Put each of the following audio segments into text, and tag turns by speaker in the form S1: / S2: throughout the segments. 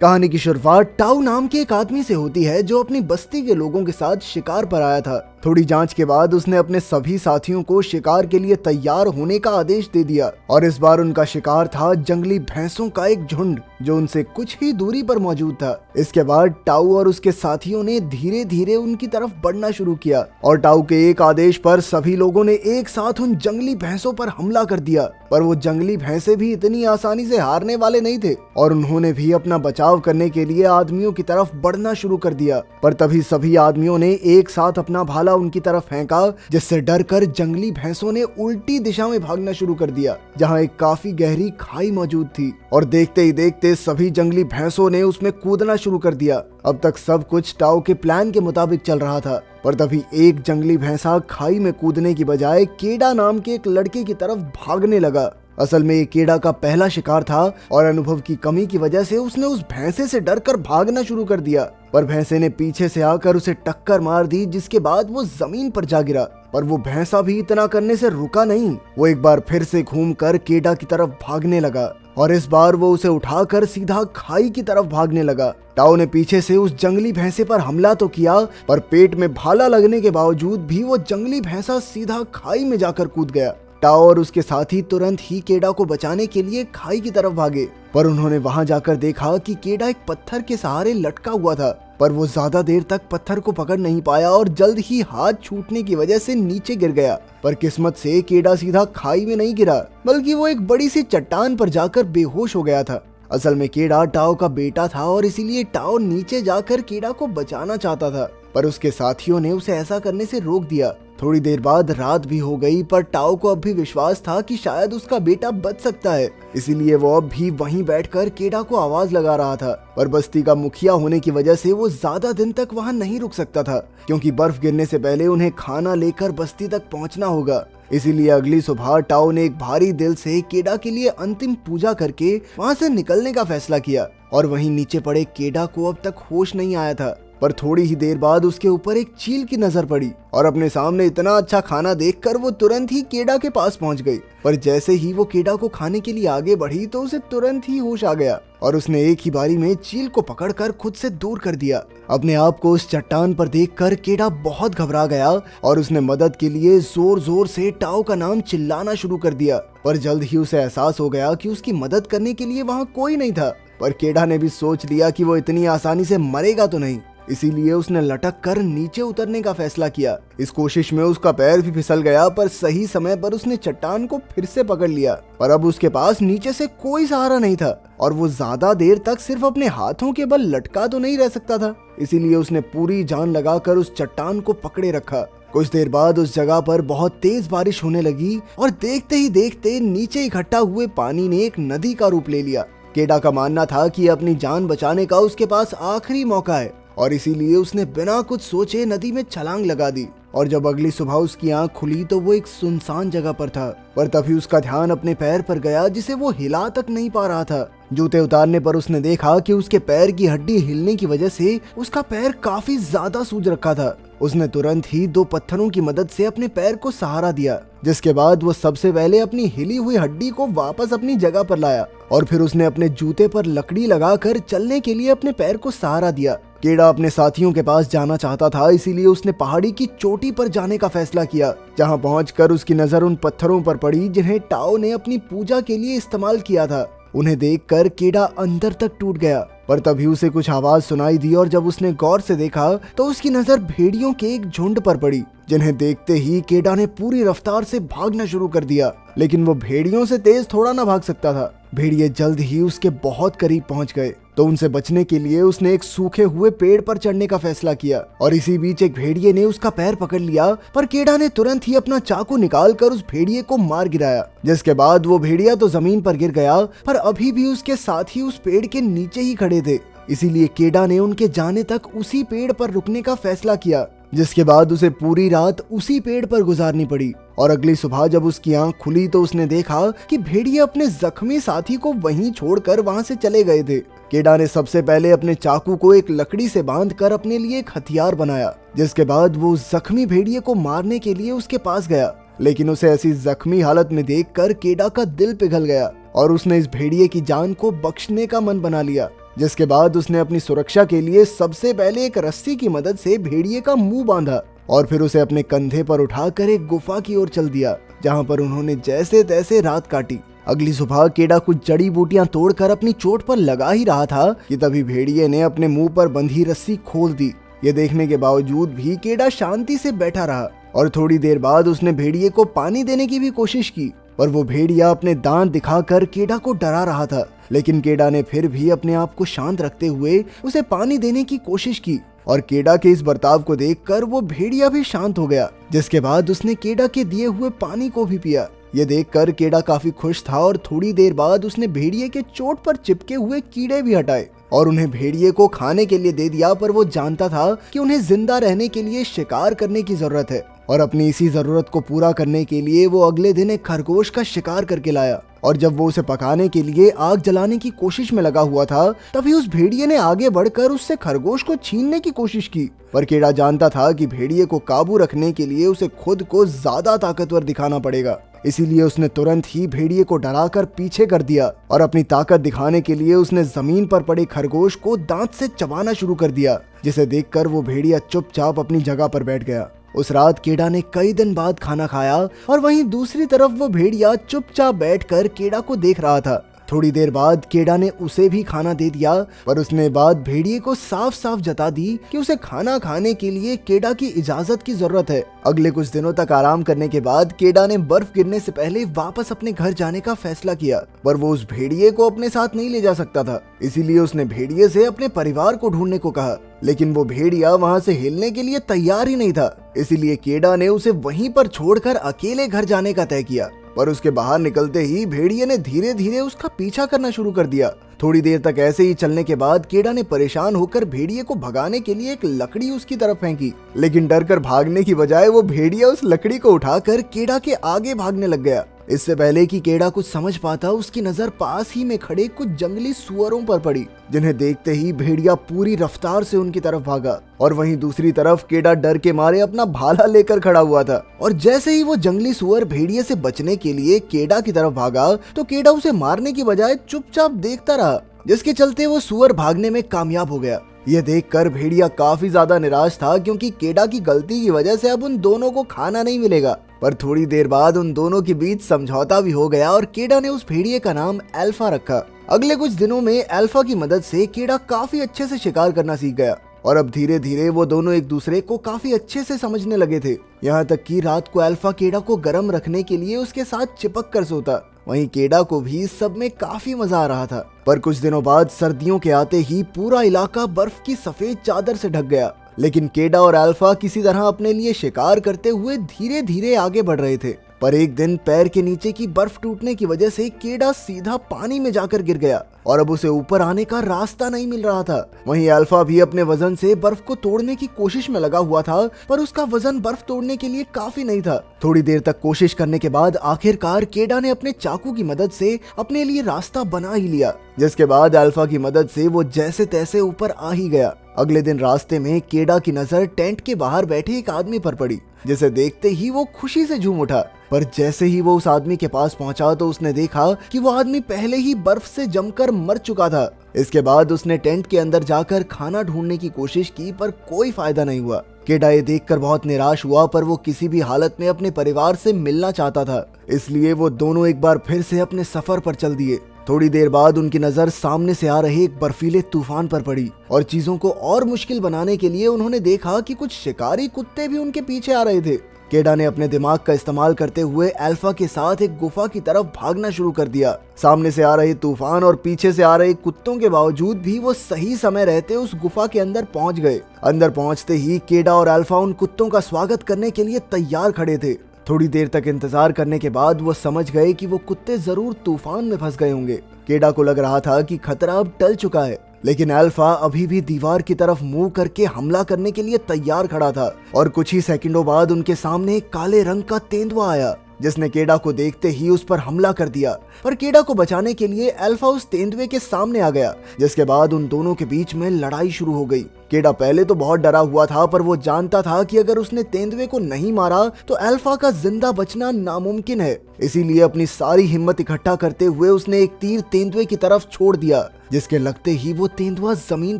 S1: कहानी की शुरुआत टाउ नाम के एक आदमी से होती है जो अपनी बस्ती के लोगों के साथ शिकार पर आया था। थोड़ी जांच के बाद उसने अपने सभी साथियों को शिकार के लिए तैयार होने का आदेश दे दिया और इस बार उनका शिकार था जंगली भैंसों का एक झुंड जो उनसे कुछ ही दूरी पर मौजूद था। इसके बाद टाउ और उसके साथियों ने धीरे धीरे उनकी तरफ बढ़ना शुरू किया और टाउ के एक आदेश पर सभी लोगों ने एक साथ उन जंगली भैंसों पर हमला कर दिया। पर वो जंगली भैंसे भी इतनी आसानी से हारने वाले नहीं थे और उन्होंने भी अपना बचाव करने के लिए आदमियों की तरफ बढ़ना शुरू कर दिया। पर तभी सभी आदमियों ने एक साथ अपना भाला उनकी तरफ फेंका, जिससे डरकर जंगली भैंसों ने उल्टी दिशा में भागना शुरू कर दिया जहां एक काफी गहरी खाई मौजूद थी। और देखते ही देखते सभी जंगली भैंसों ने उसमें कूदना शुरू कर दिया। अब तक सब कुछ टाउ के प्लान के मुताबिक चल रहा था, पर तभी एक जंगली भैंसा खाई में कूदने की बजाय केडा नाम के एक लड़के की तरफ भागने लगा। असल में ये केडा का पहला शिकार था और अनुभव की कमी की वजह से उसने उस भैंसे से डरकर भागना शुरू कर दिया। पर भैंसे ने पीछे से आकर उसे टक्कर मार दी, जिसके बाद वो जमीन पर जा गिरा। पर वो भैंसा भी इतना करने से रुका नहीं, वो एक बार फिर से घूमकर केडा की तरफ भागने लगा और इस बार वो उसे उठाकर सीधा खाई की तरफ भागने लगा। टाउ ने पीछे से उस जंगली भैंसे पर हमला तो किया, पर पेट में भाला लगने के बावजूद भी वो जंगली भैंसा सीधा खाई में जाकर कूद गया। टाउ और उसके साथी तुरंत ही केडा को बचाने के लिए खाई की तरफ भागे, पर उन्होंने वहां जाकर देखा कि केडा एक पत्थर के सहारे लटका हुआ था। पर वो ज्यादा देर तक पत्थर को पकड़ नहीं पाया और जल्द ही हाथ छूटने की वजह से नीचे गिर गया। पर किस्मत से केडा सीधा खाई में नहीं गिरा, बल्कि वो एक बड़ी सी चट्टान पर जाकर बेहोश हो गया था। असल में केडा टाउ का बेटा था और इसीलिए टाउ नीचे जाकर केडा को बचाना चाहता था, पर उसके साथियों ने उसे ऐसा करने से रोक दिया। थोड़ी देर बाद रात भी हो गई, पर टाउ को अब भी विश्वास था कि शायद उसका बेटा बच सकता है, इसीलिए वो अब भी वहीं बैठकर केडा को आवाज लगा रहा था। पर बस्ती का मुखिया होने की वजह से वो ज्यादा दिन तक वहां नहीं रुक सकता था, क्योंकि बर्फ गिरने से पहले उन्हें खाना लेकर बस्ती तक पहुंचना होगा। इसीलिए अगली सुबह टाउ ने एक भारी दिल से केडा के लिए अंतिम पूजा करके वहां से निकलने का फैसला किया। और वहीं नीचे पड़े केडा को अब तक होश नहीं आया था, पर थोड़ी ही देर बाद उसके ऊपर एक चील की नजर पड़ी और अपने सामने इतना अच्छा खाना देखकर वो तुरंत ही केडा के पास पहुंच गई। पर जैसे ही वो केडा को खाने के लिए आगे बढ़ी तो उसे तुरंत ही होश आ गया और उसने एक ही बारी में चील को पकड़कर खुद से दूर कर दिया। अपने आप को उस चट्टान पर देखकर केडा बहुत घबरा गया और उसने मदद के लिए जोर जोर से टाउ का नाम चिल्लाना शुरू कर दिया। पर जल्द ही उसे एहसास हो गया कि उसकी मदद करने के लिए वहाँ कोई नहीं था। पर केडा ने भी सोच लिया कि वो इतनी आसानी से मरेगा तो नहीं, इसीलिए उसने लटक कर नीचे उतरने का फैसला किया। इस कोशिश में उसका पैर भी फिसल गया, पर सही समय पर उसने चट्टान को फिर से पकड़ लिया। पर अब उसके पास नीचे से कोई सहारा नहीं था और वो ज्यादा देर तक सिर्फ अपने हाथों के बल लटका तो नहीं रह सकता था, इसीलिए उसने पूरी जान लगाकर उस चट्टान को पकड़े रखा। कुछ देर बाद उस जगह पर बहुत तेज बारिश होने लगी और देखते ही देखते नीचे इकट्ठा हुए पानी ने एक नदी का रूप ले लिया। केडा का मानना था कि अपनी जान बचाने का उसके पास आखिरी मौका है और इसीलिए उसने बिना कुछ सोचे नदी में छलांग लगा दी। और जब अगली सुबह उसकी आंख खुली तो वो एक सुनसान जगह पर था। पर तभी उसका ध्यान अपने पैर पर गया, जिसे वो हिला तक नहीं पा रहा था। जूते उतारने पर उसने देखा कि उसके पैर की हड्डी हिलने की वजह से उसका पैर काफी ज्यादा सूज रखा था। उसने तुरंत ही 2 पत्थरों की मदद से अपने पैर को सहारा दिया, जिसके बाद वो सबसे पहले अपनी हिली हुई हड्डी को वापस अपनी जगह पर लाया और फिर उसने अपने जूते पर लकड़ी लगाकर चलने के लिए अपने पैर को सहारा दिया। केडा अपने साथियों के पास जाना चाहता था, इसीलिए उसने पहाड़ी की चोटी पर जाने का फैसला किया, जहां पहुंचकर उसकी नजर उन पत्थरों पर पड़ी जिन्हें टाउ ने अपनी पूजा के लिए इस्तेमाल किया था। उन्हें देखकर केडा अंदर तक टूट गया। पर तभी उसे कुछ आवाज सुनाई दी और जब उसने गौर से देखा तो उसकी नजर भेड़ियों के एक झुंड पर पड़ी, जिन्हें देखते ही केडा ने पूरी रफ्तार से भागना शुरू कर दिया। लेकिन वो भेड़ियों से तेज थोड़ा ना भाग सकता था। भेड़िए जल्द ही उसके बहुत करीब पहुंच गए, तो उनसे बचने के लिए उसने एक सूखे हुए पेड़ पर चढ़ने का फैसला किया और इसी बीच एक भेड़िए ने उसका पैर पकड़ लिया। पर केडा ने तुरंत ही अपना चाकू निकालकर उस भेड़िए को मार गिराया, जिसके बाद वो भेड़िया तो जमीन पर गिर गया, पर अभी भी उसके साथी उस पेड़ के नीचे ही खड़े थे। इसीलिए केडा ने उनके जाने तक उसी पेड़ पर रुकने का फैसला किया, जिसके बाद उसे पूरी रात उसी पेड़ पर गुजारनी पड़ी। और अगली सुबह जब उसकी आंख खुली तो उसने देखा कि भेड़िए अपने जख्मी साथी को वहीं छोड़कर वहां से चले गए थे। केडा ने सबसे पहले अपने चाकू को एक लकड़ी से बांधकर अपने लिए एक हथियार बनाया, जिसके बाद वो जख्मी भेड़िए को मारने के लिए उसके पास गया। लेकिन उसे ऐसी जख्मी हालत में देखकर केडा का दिल पिघल गया और उसने इस भेड़िए की जान को बख्शने का मन बना लिया। जिसके बाद उसने अपनी सुरक्षा के लिए सबसे पहले एक रस्सी की मदद से भेड़िए का मुंह बांधा और फिर उसे अपने कंधे पर उठाकर एक गुफा की ओर चल दिया, जहां पर उन्होंने जैसे तैसे रात काटी। अगली सुबह केडा कुछ जड़ी बूटियां तोड़कर अपनी चोट पर लगा ही रहा था कि तभी भेड़िए ने अपने मुंह पर बंधी रस्सी खोल दी। ये देखने के बावजूद भी केडा शांति से बैठा रहा और थोड़ी देर बाद उसने भेड़िए को पानी देने की भी कोशिश की, पर वो भेड़िया अपने दांत दिखाकर केडा को डरा रहा था। लेकिन केडा ने फिर भी अपने आप को शांत रखते हुए उसे पानी देने की कोशिश की और केडा के इस बर्ताव को देखकर वो भेड़िया भी शांत हो गया, जिसके बाद उसने केडा के दिए हुए पानी को भी पिया। ये देखकर केडा काफी खुश था और थोड़ी देर बाद उसने भेड़िए के चोट पर चिपके हुए कीड़े भी हटाए और उन्हें भेड़िए को खाने के लिए दे दिया, पर वो जानता था कि उन्हें जिंदा रहने के लिए शिकार करने की जरूरत है और अपनी इसी जरूरत को पूरा करने के लिए वो अगले दिन एक खरगोश का शिकार करके लाया। और जब वो उसे पकाने के लिए आग जलाने की कोशिश में लगा हुआ था, तभी उस भेड़िए ने आगे बढ़कर उससे खरगोश को छीनने की कोशिश की, पर केडा जानता था कि भेड़िए को काबू रखने के लिए उसे खुद को ज्यादा ताकतवर दिखाना पड़ेगा। इसीलिए उसने तुरंत ही भेड़िए को डराकर पीछे कर दिया और अपनी ताकत दिखाने के लिए उसने जमीन पर पड़े खरगोश को दांत से चबाना शुरू कर दिया, जिसे देखकर वो भेड़िया चुपचाप अपनी जगह पर बैठ गया। उस रात केडा ने कई दिन बाद खाना खाया और वहीं दूसरी तरफ वो भेड़िया चुपचाप बैठकर केडा को देख रहा था। थोड़ी देर बाद केडा ने उसे भी खाना दे दिया, पर उसने बाद भेड़िए को साफ साफ जता दी कि उसे खाना खाने के लिए केडा की इजाजत की जरूरत है। अगले कुछ दिनों तक आराम करने के बाद केडा ने बर्फ गिरने से पहले वापस अपने घर जाने का फैसला किया, पर वो उस भेड़िए को अपने साथ नहीं ले जा सकता था। इसीलिए उसने भेड़िए से अपने परिवार को ढूंढने को कहा, लेकिन वो भेड़िया वहाँ से हिलने के लिए तैयार ही नहीं था। इसीलिए केडा ने उसे वहीं पर छोड़कर अकेले घर जाने का तय किया, पर उसके बाहर निकलते ही भेड़िए ने धीरे धीरे उसका पीछा करना शुरू कर दिया। थोड़ी देर तक ऐसे ही चलने के बाद केडा ने परेशान होकर भेड़िए को भगाने के लिए एक लकड़ी उसकी तरफ फेंकी, लेकिन डर कर भागने की बजाय वो भेड़िया उस लकड़ी को उठाकर केडा के आगे भागने लग गया। इससे पहले कि केडा कुछ समझ पाता, उसकी नजर पास ही में खड़े कुछ जंगली सुअरों पर पड़ी, जिन्हें देखते ही भेड़िया पूरी रफ्तार से उनकी तरफ भागा। और वहीं दूसरी तरफ केडा डर के मारे अपना भाला लेकर खड़ा हुआ था और जैसे ही वो जंगली सुअर भेड़िए से बचने के लिए केडा की तरफ भागा तो केडा उसे मारने की बजाय चुपचाप देखता रहा, जिसके चलते वो सुअर भागने में कामयाब हो गया। यह देखकर भेड़िया काफी ज्यादा निराश था, क्योंकि केडा की गलती की वजह से अब उन दोनों को खाना नहीं मिलेगा। पर थोड़ी देर बाद उन दोनों के बीच समझौता भी हो गया और केडा ने उस भेड़िए का नाम अल्फा रखा। अगले कुछ दिनों में अल्फा की मदद से केडा काफी अच्छे से शिकार करना सीख गया और अब धीरे धीरे वो दोनों एक दूसरे को काफी अच्छे से समझने लगे थे। यहाँ तक कि रात को अल्फा केडा को गर्म रखने के लिए उसके साथ चिपक कर सोता। वहीं केडा को भी सब में काफी मजा आ रहा था। पर कुछ दिनों बाद सर्दियों के आते ही पूरा इलाका बर्फ की सफेद चादर से ढक गया, लेकिन केडा और अल्फा किसी तरह अपने लिए शिकार करते हुए धीरे धीरे आगे बढ़ रहे थे। पर एक दिन पैर के नीचे की बर्फ टूटने की वजह से केडा सीधा पानी में जाकर गिर गया और अब उसे ऊपर आने का रास्ता नहीं मिल रहा था। वहीं अल्फा भी अपने वजन से बर्फ को तोड़ने की कोशिश में लगा हुआ था, पर उसका वजन बर्फ तोड़ने के लिए काफी नहीं था। थोड़ी देर तक कोशिश करने के बाद आखिरकार केडा ने अपने चाकू की मदद से अपने लिए रास्ता बना ही लिया, जिसके बाद अल्फा की मदद से वो जैसे तैसे ऊपर आ ही गया। अगले दिन रास्ते में केडा की नजर टेंट के बाहर बैठे एक आदमी पर पड़ी, जिसे देखते ही वो खुशी से झूम उठा। पर जैसे ही वो उस आदमी के पास पहुंचा तो उसने देखा कि वो आदमी पहले ही बर्फ से जमकर मर चुका था। इसके बाद उसने टेंट के अंदर जाकर खाना ढूंढने की कोशिश की, पर कोई फायदा नहीं हुआ। केडा ये देखकर बहुत निराश हुआ, पर वो किसी भी हालत में अपने परिवार से मिलना चाहता था। इसलिए वो दोनों एक बार फिर से अपने सफर पर चल दिए। थोड़ी देर बाद उनकी नजर सामने से आ रहे एक बर्फीले तूफान पर पड़ी और चीजों को और मुश्किल बनाने के लिए उन्होंने देखा कि कुछ शिकारी कुत्ते भी उनके पीछे आ रहे थे। केडा ने अपने दिमाग का इस्तेमाल करते हुए अल्फा के साथ एक गुफा की तरफ भागना शुरू कर दिया। सामने से आ रहे तूफान और पीछे से आ रहे कुत्तों के बावजूद भी वो सही समय रहते उस गुफा के अंदर पहुंच गए। अंदर पहुंचते ही केडा और अल्फा उन कुत्तों का स्वागत करने के लिए तैयार खड़े थे। थोड़ी देर तक इंतजार करने के बाद वो समझ गए कि वो कुत्ते जरूर तूफान में फंस गए होंगे। केडा को लग रहा था कि खतरा अब टल चुका है, लेकिन अल्फा अभी भी दीवार की तरफ मुंह करके हमला करने के लिए तैयार खड़ा था और कुछ ही सेकंडों बाद उनके सामने एक काले रंग का तेंदुआ आया जिसने केडा को देखते ही उस पर हमला कर दिया। पर केडा को बचाने के लिए अल्फा उस तेंदुए के सामने आ गया, जिसके बाद उन दोनों के बीच में लड़ाई शुरू हो गई। केडा पहले तो बहुत डरा हुआ था, पर वो जानता था कि अगर उसने तेंदुए को नहीं मारा तो अल्फा का जिंदा बचना नामुमकिन है। इसीलिए अपनी सारी हिम्मत इकट्ठा करते हुए उसने एक तीर तेंदुए की तरफ छोड़ दिया, जिसके लगते ही वो तेंदुआ जमीन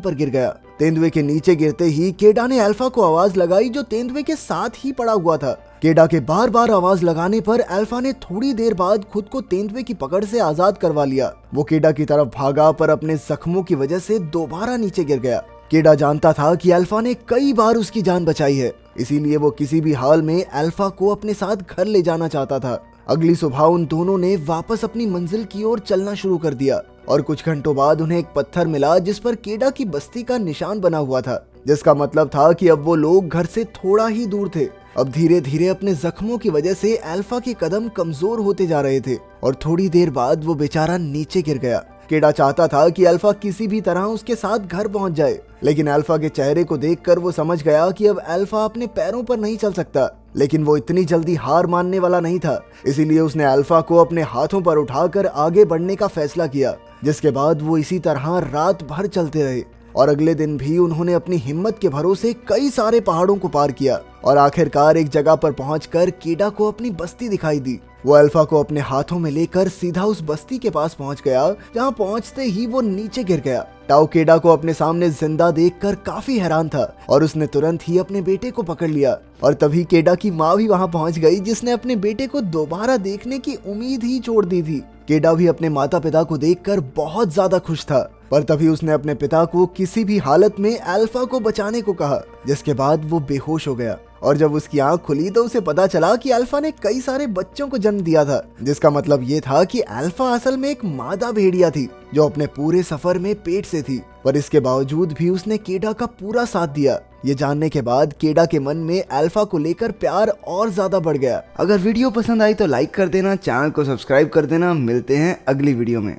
S1: पर गिर गया। तेंदुए के नीचे गिरते ही केडा ने अल्फा को आवाज लगाई, जो तेंदुए के साथ ही पड़ा हुआ था। केडा के बार बार आवाज लगाने पर अल्फा ने थोड़ी देर बाद खुद को तेंदुए की पकड़ से आजाद करवा लिया। वो केडा की तरफ भागा, पर अपने जख्मों की वजह से दोबारा नीचे गिर गया। केडा जानता था कि अल्फा ने कई बार उसकी जान बचाई है, इसीलिए वो किसी भी हाल में अल्फा को अपने साथ घर ले जाना चाहता था। अगली सुबह उन दोनों ने वापस अपनी मंजिल की ओर चलना शुरू कर दिया और कुछ घंटों बाद उन्हें एक पत्थर मिला, जिस पर केडा की बस्ती का निशान बना हुआ था, जिसका मतलब था कि अब वो लोग घर से थोड़ा ही दूर थे। अब धीरे धीरे अपने जख्मों की वजह से अल्फा के कदम कमजोर होते जा रहे थे और थोड़ी देर बाद वो बेचारा नीचे गिर गया। केडा चाहता था कि अल्फा किसी भी तरह उसके साथ घर पहुंच जाए, लेकिन अल्फा के चेहरे को देखकर वो समझ गया कि अब अल्फा अपने पैरों पर नहीं चल सकता। लेकिन वो इतनी जल्दी हार मानने वाला नहीं था, इसीलिए उसने अल्फा को अपने हाथों पर उठाकर आगे बढ़ने का फैसला किया, जिसके बाद वो इसी तरह रात भर चलते रहे और अगले दिन भी उन्होंने अपनी हिम्मत के भरोसे कई सारे पहाड़ों को पार किया और आखिरकार एक जगह पर पहुंचकर केडा को अपनी बस्ती दिखाई दी। वो अल्फा को अपने हाथों में लेकर सीधा उस बस्ती के पास पहुंच गया, जहां पहुंचते ही वो नीचे गिर गया। टाओ केडा को अपने सामने जिंदा देखकर काफी हैरान था और उसने तुरंत ही अपने बेटे को पकड़ लिया और तभी केडा की माँ भी वहां पहुंच गई, जिसने अपने बेटे को दोबारा देखने की उम्मीद ही छोड़ दी थी। केडा भी अपने माता पिता को देखकर बहुत ज्यादा खुश था, पर तभी उसने अपने पिता को किसी भी हालत में अल्फा को बचाने को कहा, जिसके बाद वो बेहोश हो गया और जब उसकी आंख खुली तो उसे पता चला कि अल्फा ने कई सारे बच्चों को जन्म दिया था, जिसका मतलब ये था कि अल्फा असल में एक मादा भेड़िया थी जो अपने पूरे सफर में पेट से थी, पर इसके बावजूद भी उसने केडा का पूरा साथ दिया। ये जानने के बाद केडा के मन में अल्फा को लेकर प्यार और ज्यादा बढ़ गया। अगर वीडियो पसंद आई तो लाइक कर देना, चैनल को सब्सक्राइब कर देना। मिलते हैं अगली वीडियो में।